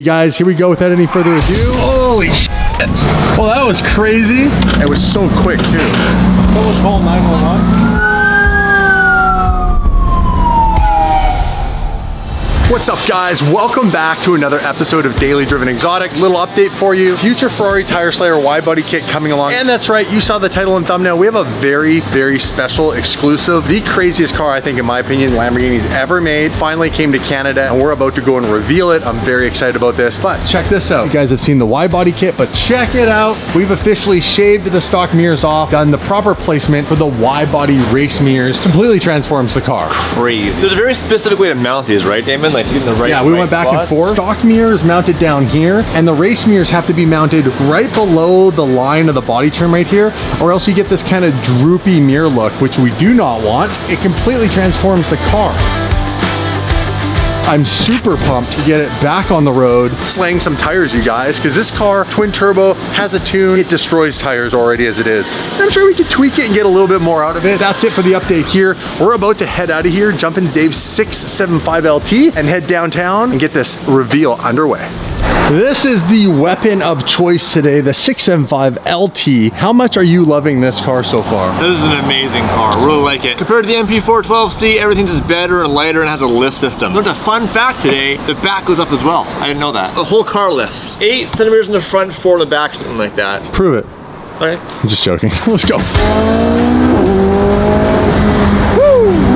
Guys, here we go without any further ado. Holy shit. Well, that was crazy. It was so quick too. Someone call 911. What's up guys? Welcome back to another episode of Daily Driven Exotics. Little update for you. Future Ferrari Tire Slayer wide body kit coming along. And that's right, you saw the title and thumbnail. We have a very, very special exclusive. The craziest car, I think, in my opinion, Lamborghini's ever made. Finally came to Canada and we're about to go and reveal it. I'm very excited about this. But check this out. You guys have seen the wide body kit, but check it out. We've officially shaved the stock mirrors off, done the proper placement for the wide body race mirrors. Completely transforms the car. Crazy. There's a very specific way to mount these, right, Damon? Like to get in the right. Yeah, we went back and forth. Stock mirrors mounted down here, and the race mirrors have to be mounted right below the line of the body trim right here, or else you get this kind of droopy mirror look, which we do not want. It completely transforms the car. I'm super pumped to get it back on the road. Slaying some tires, you guys, because this car, twin turbo, has a tune. It destroys tires already as it is. And I'm sure we could tweak it and get a little bit more out of it. That's it for the update here. We're about to head out of here, jump into Dave's 675 LT, and head downtown and get this reveal underway. This is the weapon of choice today, the 675 LT. How much are you loving this car so far? This is an amazing car, really like it. Compared to the MP412C, everything's just better and lighter and has a lift system. Learned a fun fact today, the back goes up as well. I didn't know that. The whole car lifts. 8 centimeters in the front, 4 in the back, something like that. Prove it. Okay. I'm just joking. Let's go.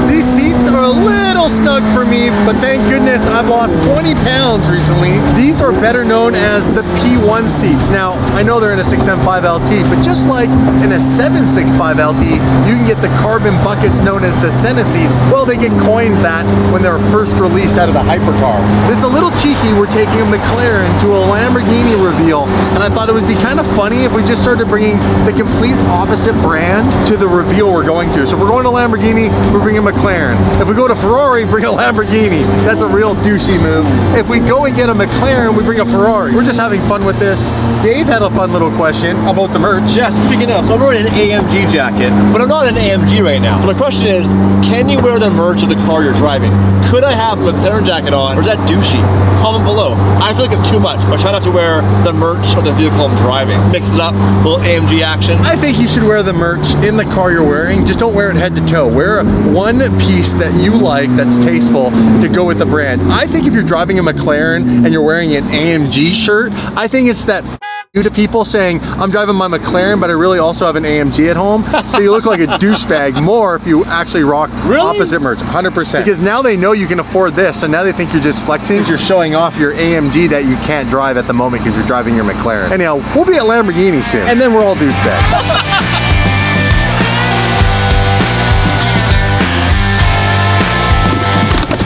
These seats are a little snug for me, but thank goodness I've lost 20 pounds recently. These are better known as the P1 seats. Now, I know they're in a 675 LT, but just like in a 765 LT, you can get the carbon buckets known as the Senna seats. Well, they get coined that when they're first released out of the hypercar. It's a little cheeky. We're taking a McLaren to a Lamborghini reveal, and I thought it would be kind of funny if we just started bringing the complete opposite brand to the reveal we're going to. So if we're going to Lamborghini, we're bringing McLaren. If we go to Ferrari, bring a Lamborghini. That's a real douchey move. If we go and get a McLaren, we bring a Ferrari. We're just having fun with this. Dave had a fun little question about the merch. Yeah, speaking of, so I'm wearing an AMG jacket, but I'm not an AMG right now. So my question is, can you wear the merch of the car you're driving? Could I have a McLaren jacket on, or is that douchey? Comment below. I feel like it's too much. I try not to wear the merch of the vehicle I'm driving. Mix it up, a little AMG action. I think you should wear the merch in the car you're wearing. Just don't wear it head to toe. Wear one piece that you like that's tasteful to go with the brand. I think if you're driving a McLaren and you're wearing an AMG shirt, I think it's that you to people saying, I'm driving my McLaren, but I really also have an AMG at home. So you look like a douchebag more if you actually rock opposite merch, 100%. Because now they know you can afford this, and now they think you're just flexing. You're showing off your AMG that you can't drive at the moment because you're driving your McLaren. Anyhow, we'll be at Lamborghini soon, and then we're all douchebags.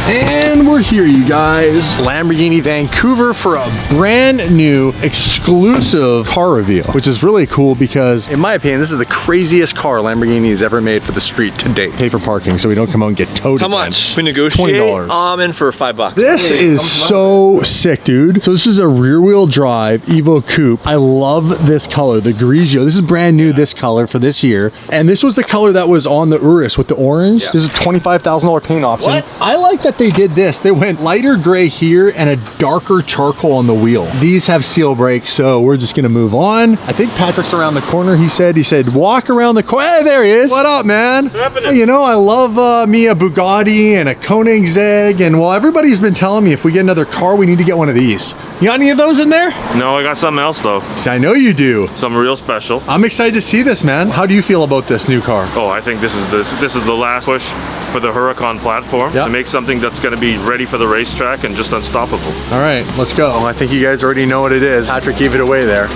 And we're here, you guys. Lamborghini Vancouver for a brand new exclusive car reveal, which is really cool because in my opinion, this is the craziest car Lamborghini has ever made for the street to date. Pay for parking so we don't come out and get towed. How much? We negotiate. $20. I'm in for $5. This is so sick, dude. So this is a rear wheel drive Evo Coupe. I love this color, the Grigio. This is brand new, this color for this year. And this was the color that was on the Urus with the orange. Yeah. This is $25,000 paint option. What? I like that they did this. They went lighter gray here and a darker charcoal on the wheel. These have steel brakes, so we're just gonna move on. I think Patrick's around the corner. He said, walk around the corner. Hey, there he is. What up, man? What's happening? Well, you know, I love me a Bugatti and a Koenigsegg, and well, everybody's been telling me if we get another car, we need to get one of these. You got any of those in there? No, I got something else though. I know you do. Something real special. I'm excited to see this, man. How do you feel about this new car? Oh, I think this is the last push for the Huracan platform to make something that's going to be ready for the racetrack and just unstoppable. All right, let's go. Oh, I think you guys already know what it is. Patrick gave it away there.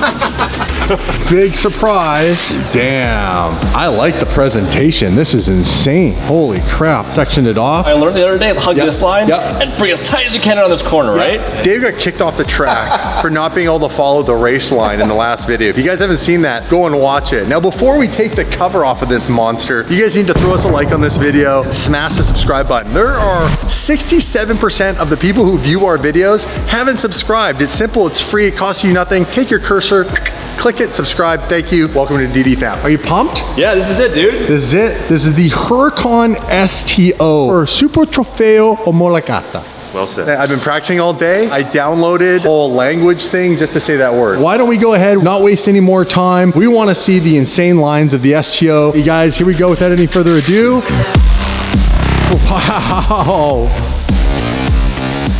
Big surprise. Damn, I like the presentation. This is insane. Holy crap, sectioned it off. I learned the other day, hug this line and bring as tight as you can around this corner, right? Dave got kicked off the track for not being able to follow the race line in the last video. If you guys haven't seen that, go and watch it. Now, before we take the cover off of this monster, you guys need to throw us a like on this video and smash the subscribe button. There are 67% of the people who view our videos haven't subscribed. It's simple, it's free, it costs you nothing. Take your cursor, click it, subscribe. Thank you. Welcome to DD Fam. Are you pumped? Yeah, this is it, dude. This is it. This is the Huracan STO or Super Trofeo Homologata. Well said. I've been practicing all day. I downloaded a whole language thing just to say that word. Why don't we go ahead, not waste any more time. We want to see the insane lines of the STO. You guys, here we go without any further ado. Wow.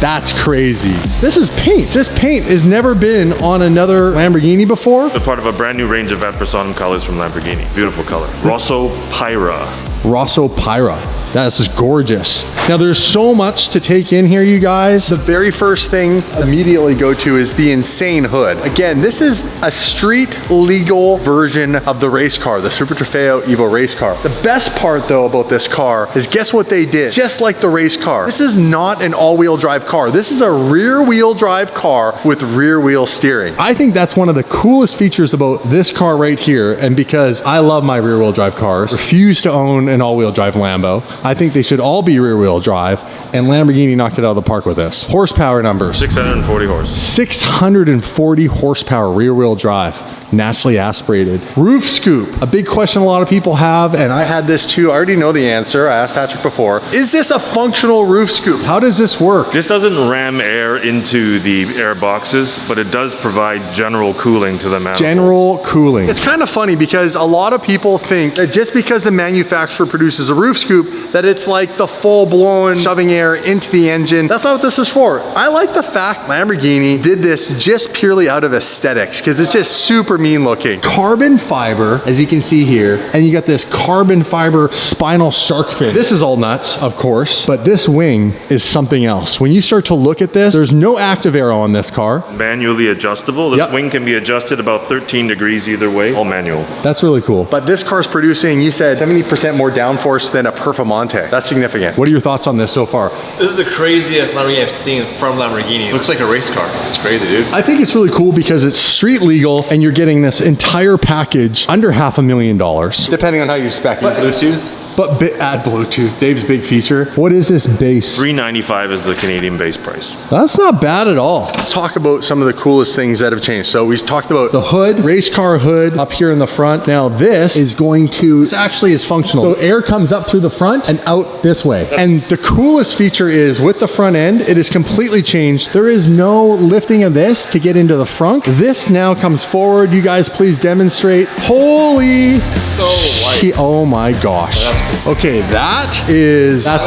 That's crazy. This is paint. This paint has never been on another Lamborghini before. They're part of a brand new range of Ad Personam colors from Lamborghini. Beautiful color. Rosso Pyra. Rosso Pyra. That is gorgeous. Now there's so much to take in here, you guys. The very first thing I immediately go to is the insane hood. Again, this is a street legal version of the race car, the Super Trofeo Evo race car. The best part though about this car is guess what they did? Just like the race car. This is not an all-wheel drive car. This is a rear-wheel drive car with rear-wheel steering. I think that's one of the coolest features about this car right here. And because I love my rear-wheel drive cars, refuse to own an all-wheel drive Lambo. I think they should all be rear-wheel drive, and Lamborghini knocked it out of the park with this. Horsepower numbers. 640 horse. 640 horsepower rear-wheel drive. Naturally aspirated. Roof scoop. A big question a lot of people have, and I had this too. I already know the answer. I asked Patrick before. Is this a functional roof scoop? how does this work? This doesn't ram air into the air boxes, but it does provide general cooling to the manifold. General cooling. It's kind of funny because a lot of people think that just because the manufacturer produces a roof scoop, that it's like the full-blown shoving air into the engine. That's not what this is for. I like the fact Lamborghini did this just purely out of aesthetics because it's just super mean looking. Carbon fiber, as you can see here, and you got this carbon fiber spinal shark fin. This is all nuts, of course, but this wing is something else. When you start to look at this, there's no active aero on this car. Manually adjustable. This wing can be adjusted about 13 degrees either way, all manual. That's really cool. But this car's producing, you said, 70% more downforce than a Performante. That's significant. What are your thoughts on this so far? This is the craziest Lamborghini I've seen from Lamborghini. It looks like a race car. It's crazy, dude. I think it's really cool because it's street legal and you're getting this entire package under $500,000. Depending on how you spec it. Bluetooth. But add Bluetooth, Dave's big feature. What is this base? $395 is the Canadian base price. That's not bad at all. Let's talk about some of the coolest things that have changed. So we talked about The hood, race car hood up here in the front. Now this is going to, this actually is functional. So air comes up through the front and out this way. And the coolest feature is with the front end, it is completely changed. There is no lifting of this to get into the front. This now comes forward. You guys please demonstrate. Holy So light. Oh my gosh. Okay, that's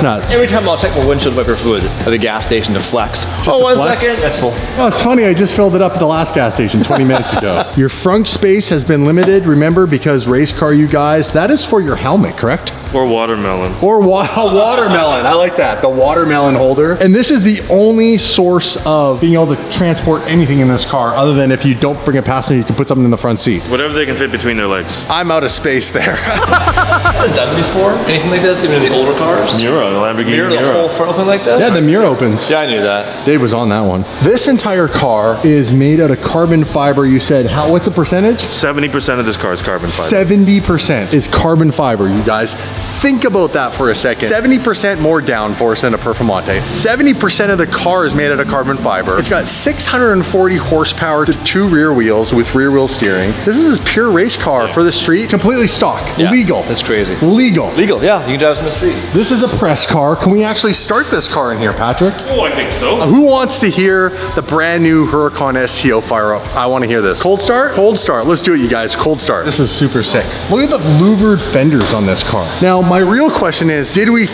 nuts. Every time I'll check my windshield wiper fluid at the gas station to flex. to One flex? second. That's full. Oh, it's funny. I just filled it up at the last gas station 20 minutes ago. Your front space has been limited, remember, because race car, you guys, that is for your helmet, correct? Or watermelon. Or watermelon. I like that. The watermelon holder. And this is the only source of being able to transport anything in this car other than if you don't bring a passenger, you can put something in the front seat. Whatever they can fit between their legs. I'm out of space there. Has done before? Anything like this? Even in the older cars? Mira, the Lamborghini Mirror, the Mira. whole front open like this? Yeah, the mirror opens. Yeah, I knew that. Dave was on that one. This entire car is made out of carbon fiber. You said, what's the percentage? 70% of this car is carbon fiber. 70% is carbon fiber. You Guys, think about that for a second. 70% more downforce than a Performante. 70% of the car is made out of carbon fiber. It's got 640 horsepower to 2 rear wheels with rear wheel steering. This is a pure race car for the street. completely stock. Yeah, Legal. That's crazy. Legal. Legal, yeah. You can drive this in the street. This is a press car. Can we actually start this car in here, Patrick? Oh, I think so. Who wants to hear the brand new Huracan STO fire up? I want to hear this. Cold start? Cold start. Let's do it, you guys. Cold start. This is super sick. Look at the louvered fenders on this car. Now, My real question is, did we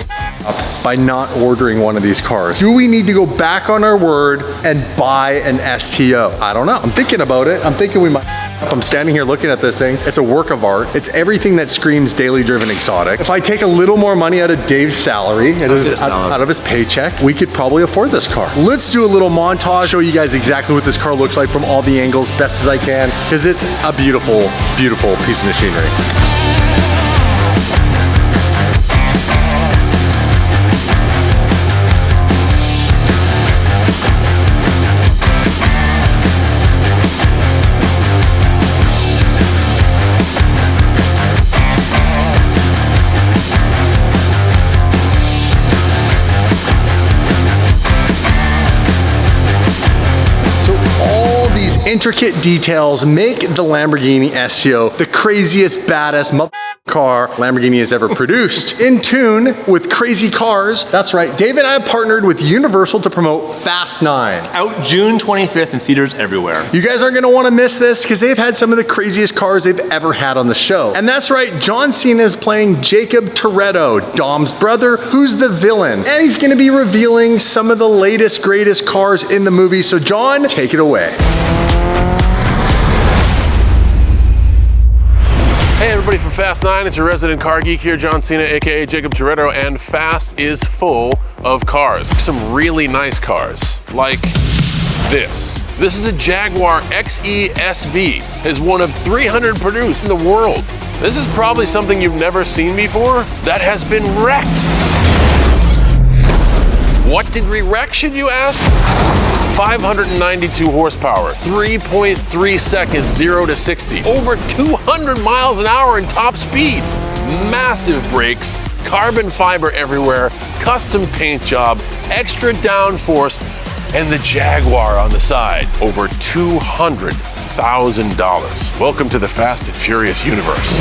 up by not ordering one of these cars? Do we need to go back on our word and buy an STO? I don't know. I'm thinking about it. I'm thinking we might. I'm standing here looking at this thing. It's a work of art. It's everything that screams daily driven exotic. If I take a little more money out of Dave's salary, out of his paycheck, we could probably afford this car. Let's do a little montage, show you guys exactly what this car looks like from all the angles, best as I can, because it's a beautiful, beautiful piece of machinery. intricate details make the Lamborghini STO the craziest, baddest car Lamborghini has ever produced. In tune with crazy cars, that's right, Dave and I have partnered with Universal to promote Fast 9. Out June 25th in theaters everywhere. You guys aren't gonna wanna miss this because they've had some of the craziest cars they've ever had on the show. And that's right, John Cena is playing Jacob Toretto, Dom's brother, who's the villain. And he's gonna be revealing some of the latest, greatest cars in the movie. So John, take it away. Hey everybody from Fast 9, it's your resident car geek here, John Cena, aka Jacob Toretto, and Fast is full of cars. Some really nice cars, like this. This is a Jaguar XE SV. It's one of 300 produced in the world. This is probably something you've never seen before that has been wrecked. What did we wreck, should you ask? 592 horsepower, 3.3 seconds, 0 to 60. Over 200 miles an hour in top speed. Massive brakes, carbon fiber everywhere, custom paint job, extra downforce, and the Jaguar on the side. Over $200,000. Welcome to the Fast and Furious universe.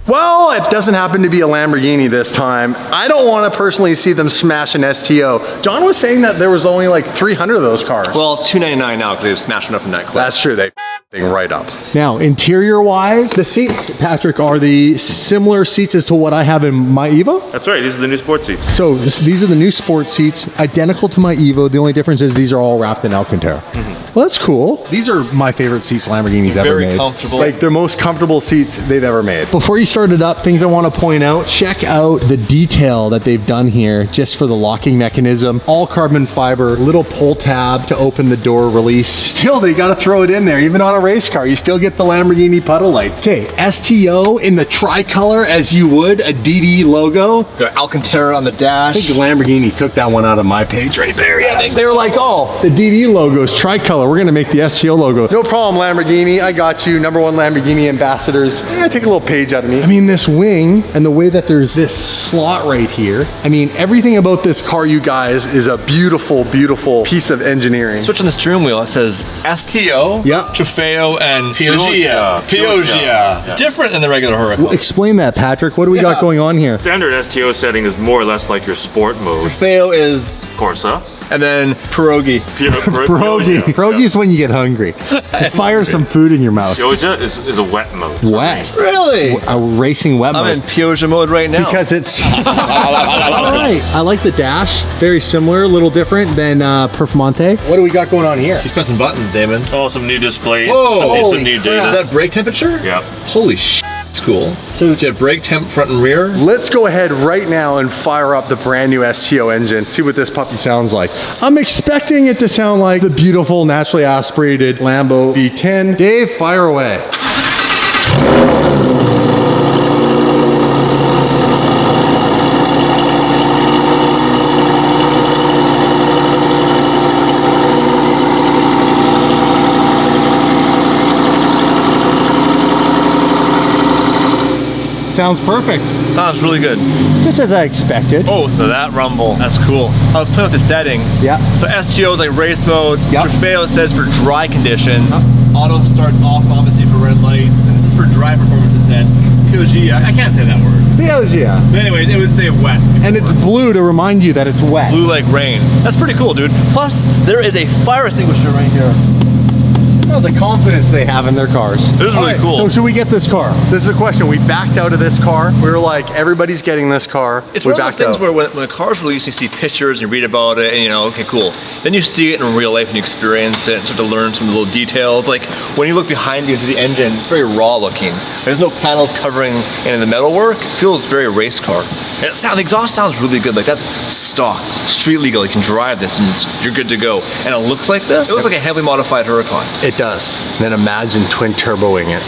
Well, it doesn't happen to be a Lamborghini this time. I don't want to personally see them smash an STO. John was saying that there was only like 300 of those cars. Well, $299 now because they've smashed it up in that clip. That's true, they right up. Now, interior-wise, the seats, Patrick, are the similar seats as to what I have in my Evo? That's right, these are the new sports seats. So these are the new sport seats, identical to my Evo. The only difference is these are all wrapped in Alcantara. Well, that's cool. These are my favorite seats Lamborghini's ever made. Very comfortable. Like their most comfortable seats they've ever made. Before you start it up, things I want to point out, check out the detail that they've done here just for the locking mechanism. All carbon fiber, little pull tab to open the door release. Still, they got to throw it in there. Even on a race car, you still get the Lamborghini puddle lights. Okay, STO in the tricolor as you would a DD logo. Got Alcantara on the dash. I think Lamborghini took that one out of my page right there. Yeah, they were like, oh, the DD logo is tricolor. We're gonna make the STO logo. No problem, Lamborghini. I got you. #1 Lamborghini ambassadors. Take a little page out of me. I mean, this wing and the way that there's this slot right here. I mean, everything about this car, You guys, is a beautiful, beautiful piece of engineering. Switch on the steering wheel. It says STO, Yep. Trofeo, and Peogia. Peogia. It's different than the regular Huracan. explain that, Patrick. What do we got going on here? Standard STO setting is more or less like your sport mode. Trofeo is, Corsa. and then pierogi. Pierogi. Pierogi is when you get hungry. You fire some food in your mouth. Peogia is a wet mode. Wet. Really? A racing wet I'm mode. in Peogia mode right now. Because it's all right. I like the dash. Very similar, a little different than Performante. What do we got going on here? He's pressing buttons, Damon. Oh, some new displays, Whoa, some new Is data. that brake temperature? Yeah. Holy sh! It's cool. So you have brake temp front and rear. Let's go ahead right now and fire up the brand new STO engine. See what this puppy Sounds like. I'm expecting it to sound like the beautiful, naturally aspirated Lambo V10. Dave, fire away. Sounds perfect. Sounds really good. Just as I expected. Oh, so that rumble, that's cool. I was playing with the settings. Yeah. So STO is like race mode. Yep. Trofeo says for dry conditions. Auto starts off obviously for red lights. And this is for dry performance, it said. Peogia, I can't say that word. Peogia. But anyways, it would say wet. And it's blue to remind you that it's wet. Blue like rain. That's pretty cool, dude. Plus, there is a fire extinguisher right here. Oh, the confidence they have in their cars. This is really cool. So should we get this car? This is a question. We backed out of this car. We were like, everybody's getting this car. It's we one of those backed things out. where when a car's released, you see pictures and you read about it and you know, okay, cool. Then you see it in real life and you experience it and start to learn some little details. Like when you look behind you into the engine, it's very raw looking. There's no panels covering any of the metalwork. It feels very race car. And the exhaust sounds really good. Like that's stock, street legal. You can drive this and you're good to go. And it looks like this. It looks like a heavily modified Huracan. It does. Then imagine twin turboing it.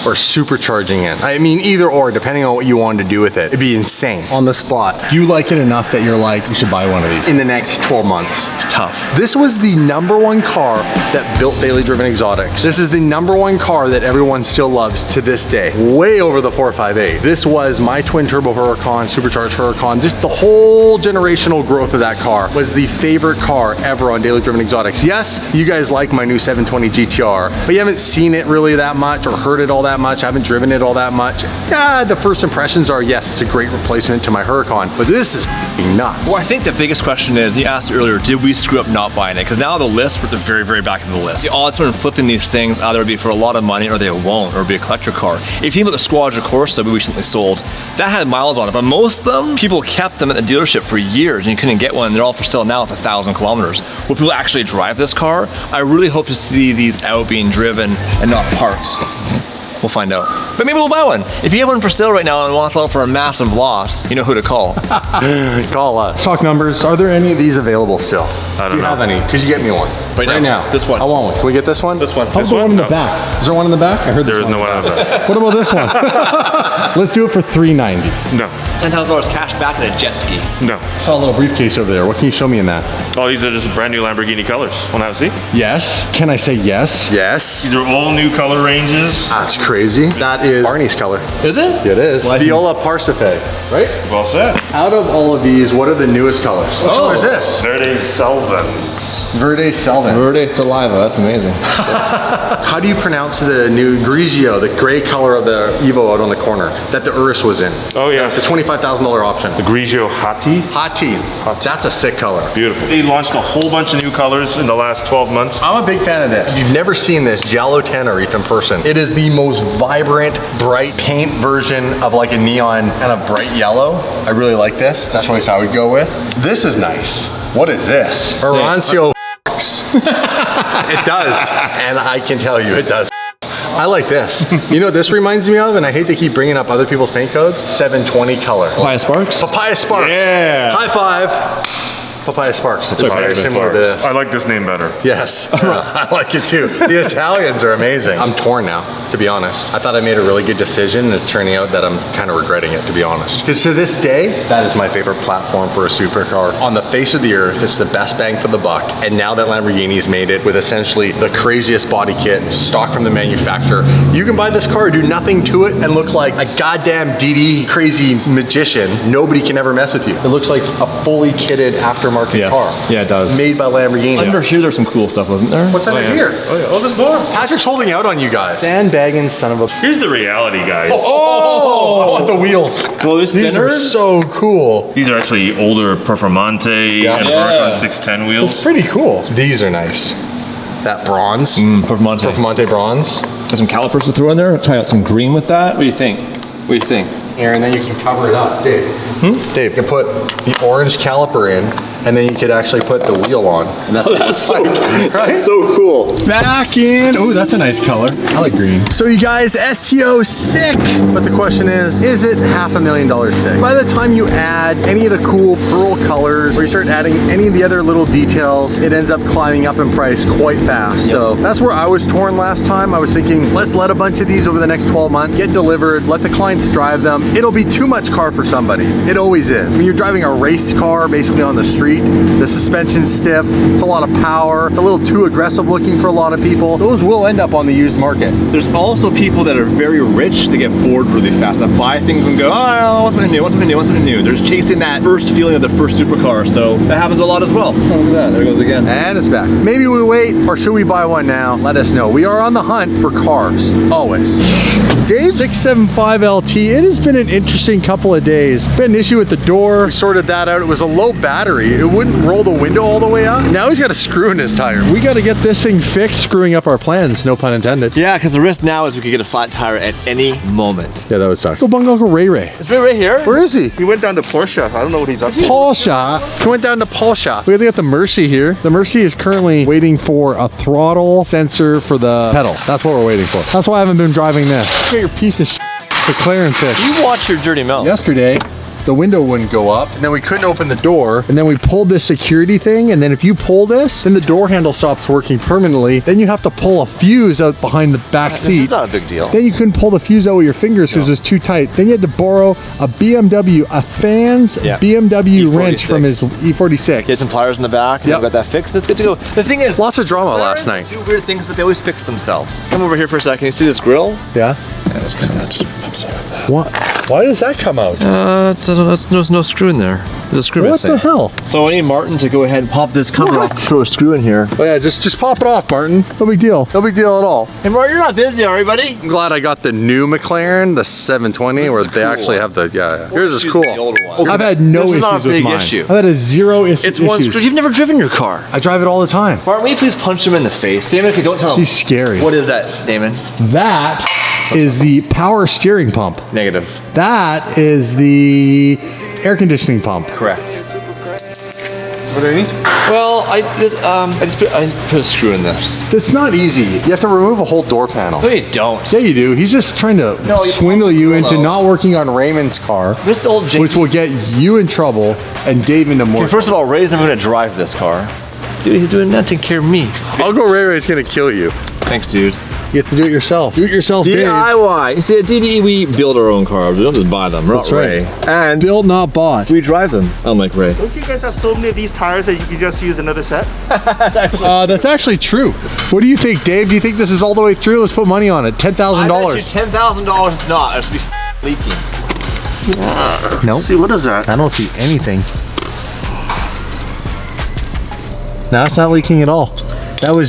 or supercharging it. I mean, either or, depending on what you wanted to do with it. It'd be insane on the spot. Do you like it enough that you're like, you should buy one of these? In the next 12 months. It's tough. This was the #1 car that built daily driven exotics. This is the #1 car that everyone still loves to this day. Way over the 458. This was my twin turbo Huracan, supercharged Huracan. Just the whole generational growth of that car was the favorite car ever on daily driven exotics. Yes, you guys like my new 720 GTR, but you haven't seen it really that much or heard it all that much. I haven't driven it all that much. Yeah, the first impressions are, yes, it's a great replacement to my Huracan, but this is nuts. Well, I think the biggest question is, you asked earlier, did we screw up not buying it? Because now the list, we're at the very, very back of the list. The odds when flipping these things either would be for a lot of money or they won't, or it'll be a collector car. If you think about the Squadra Corsa we recently sold, that had miles on it, but most of them, people kept them at the dealership for years and you couldn't get one. They're all for sale now with 1,000 kilometers. Will people actually drive this car? I really hope to see these out being driven and not parked. We'll find out. But maybe we'll buy one. If you have one for sale right now and want to sell it for a massive loss, you know who to call. Call us. Talk numbers. Are there any of these available still? I don't Do you know. have any? Could you get me one? Right now. This one. I want one. Can we get this one? This one. How's the one in the back? Is there one in the back? I heard There is one. no one on the back. What about this one? Let's do it for $390. No, $10,000 cash back in a jet ski. no. I saw a little briefcase over there. What can you show me in that? Oh, these are just brand new Lamborghini colors. Want to have a seat? Yes. Can I say yes? Yes. These are all new color ranges. That's crazy. That is Barney's color. Is it? It is. Viola Parsife, right? Well said. Out of all of these, what are the newest colors? What color is this? Verde Selvens. Verde Selvin. Verde Saliva, that's amazing. How do you pronounce the new Grigio, the gray color of the Evo out on the corner that the Urus was in? Oh yeah. The $25,000 option. The Grigio Hati. Hati. That's a sick color. Beautiful. They launched a whole bunch of new colors in the last 12 months. I'm a big fan of this. If you've never seen this Giallo Tenerife in person, it is the most vibrant, bright paint version of like a neon kind of bright yellow. I really like this. That's the choice I would go with. This is nice. What is this? Orancio It does. And I can tell you it does. I like this. You know what this reminds me of? And I hate to keep bringing up other people's paint codes. 720 color. Papaya Sparks? Papaya Sparks. Yeah. High five. Papaya Sparks. It's very similar to this. I like this name better. Yes, I like it too. The Italians are amazing. I'm torn now, to be honest. I thought I made a really good decision, and it's turning out that I'm kind of regretting it, to be honest. Because to this day, that is my favorite platform for a supercar. On the face of the earth, it's the best bang for the buck. And now that Lamborghini's made it with essentially the craziest body kit, stock from the manufacturer, you can buy this car, do nothing to it, and look like a goddamn DD crazy magician. Nobody can ever mess with you. It looks like a fully kitted aftermarket car. Yeah, it does. Made by Lamborghini. Under here, there's some cool stuff, wasn't there? What's under here? Oh yeah. Oh, there's more. Patrick's holding out on you guys. Sandbagging son of a... Here's the reality, guys. Oh! I want the wheels. Well, there's These are spinners. so cool. These are actually older Performante and Huracan 610 wheels. It's pretty cool. These are nice. That bronze. Performante. Performante bronze. Got some calipers to throw in there. Try out some green with that. What do you think? What do you think? Here, and then you can cover it up. Dave. Dave, you can put the orange caliper in, and then you could actually put the wheel on. And that's, That's so, right? that's so cool. Back in. Oh, that's a nice color. I like green. So you guys, SEO sick, but the question is it $500,000 sick? By the time you add any of the cool pearl colors, or you start adding any of the other little details, it ends up climbing up in price quite fast. So that's where I was torn last time. I was thinking, let's let a bunch of these over the next 12 months get delivered, let the clients drive them. It'll be too much car for somebody. It always is. When you're driving a race car, basically on the street, the suspension's stiff, it's a lot of power, it's a little too aggressive looking for a lot of people. Those will end up on the used market. There's also people that are very rich. They get bored really fast. That buy things and go, oh, what's something new? What's something new? What's something new? They're chasing that first feeling of the first supercar. So that happens a lot as well. Oh, look at that. There it goes again. And it's back. Maybe we wait, or should we buy one now? Let us know. We are on the hunt for cars, always. Dave 675 LT. It has been an interesting couple of days. Been an issue with the door. We sorted that out. It was a low battery. It wouldn't roll the window all the way up. Now he's got a screw in his tire. We got to get this thing fixed, screwing up our plans. No pun intended. Yeah, because the risk now is we could get a flat tire at any moment. Yeah, that would suck. Go bung Uncle Ray Ray. It's right here. Where is he? He went down to Porsche. I don't know what he's up to. Porsche. He went down to Porsche. We got the Mercy here. The Mercy is currently waiting for a throttle sensor for the pedal. That's what we're waiting for. That's why I haven't been driving this. Get your piece of shit. The Clarence hit. You watch your dirty mouth. Yesterday, the window wouldn't go up, and then we couldn't open the door, and then we pulled this security thing, and then if you pull this, then the door handle stops working permanently. Then you have to pull a fuse out behind the back seat. This is not a big deal. Then you couldn't pull the fuse out with your fingers because it's too tight. Then you had to borrow a BMW, a fan's BMW wrench from his E46. Get some pliers in the back, and got that fixed, it's good to go. The thing is, Lots of drama last night. do weird things, but they always fix themselves. Come over here for a second, you see this grill? Yeah? It's kind of just pops out like that. What? Why does that come out? There's no screw in there. There's a screw What missing. the hell? So I need Martin to go ahead and pop this cover off, throw a screw in here. Oh yeah, just pop it off, Martin. No big deal. No big deal at all. Hey Martin, you're not busy, are you, buddy? I'm glad I got the new McLaren, the 720, where they actually have the, Yours is cool. The older one. I've had no This is not issues a with big mine. issue. I've had a zero issue. It's one screw. You've never driven your car. I drive it all the time. Martin, will you please punch him in the face? Damon, okay, don't tell him. He's scary. What is that, Damon? That is the power steering pump. Negative. That is the air conditioning pump. Correct. What do I need? Well, I just put a screw in this. It's not easy. You have to remove a whole door panel. No, you don't. Yeah, you do. He's just trying to swindle you into not working on Raymond's car, This old janky. which will get you in trouble and Dave into more. Okay, first of all, Ray's never gonna drive this car. See what he's doing now? Take care of me. Uncle Ray's gonna kill you. Thanks, dude. You have to do it yourself. Do it yourself, Dave. DIY. You see, at DDE, we build our own cars. We don't just buy them. We're That's not right. Ray. And Build, not bought. we drive them. Unlike Ray. Don't you guys have so many of these tires that you can just use another set? That's actually true. What do you think, Dave? Do you think this is all the way through? Let's put money on it. $10,000. $10,000 is not. It's be leaking. Nope. See, what is that? I don't see anything. No, it's not leaking at all. That was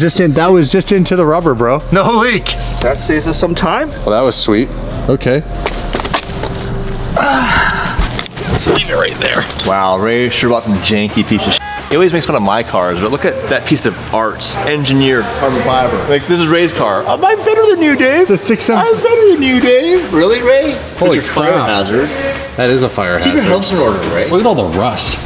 just into the rubber, bro. No leak. That saves us some time. Well, that was sweet. Okay. Let's leave it right there. Wow, Ray sure bought some janky piece of shit. He always makes fun of my cars, but look at that piece of art. Engineered carbon fiber. Like, this is Ray's car. I'm better than you, Dave. The 6M. I'm better than you, Dave. Really, Ray? Holy It's your fire crap. hazard. That is a fire Keep your hazard. house in order, Ray. Look at all the rust.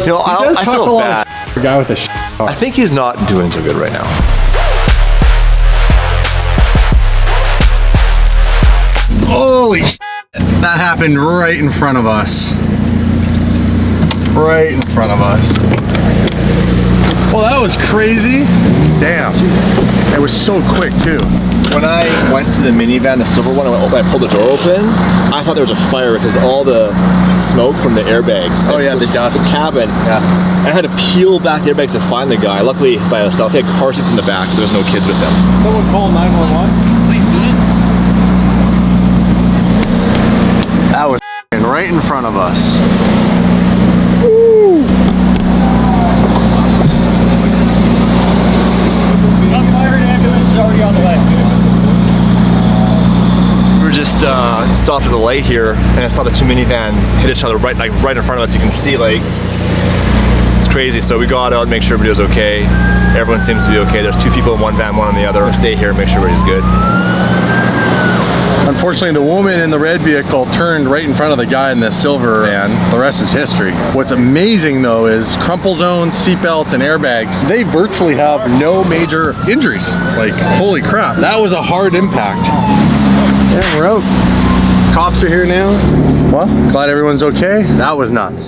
You know, He does I talk a feel lot bad. of a guy with a car. I think he's not doing so good right now. Holy shit. That happened right in front of us. Right in front of us. Well, that was crazy. Damn. It was so quick, too. When I went to the minivan, the silver one, I pulled the door open, I thought there was a fire because all the smoke from the airbags. Oh, yeah, the dust. The cabin. Yeah. I had to peel back the airbags to find the guy. Luckily, he's by himself. He had car seats in the back. There was no kids with him. Someone call 911. Please do it. That was right in front of us. We were just stopped at the light here, and I saw the two minivans hit each other right in front of us. You can see, like, it's crazy. So we got out and make sure everybody was okay. Everyone seems to be okay. There's two people in one van, one in the other. We'll stay here and make sure everybody's good. Unfortunately, the woman in the red vehicle turned right in front of the guy in the silver van. The rest is history. What's amazing, though, is crumple zones, seatbelts, and airbags, they virtually have no major injuries. Like, holy crap. That was a hard impact. Yeah, we're out. Cops are here now. Well, glad everyone's okay. That was nuts.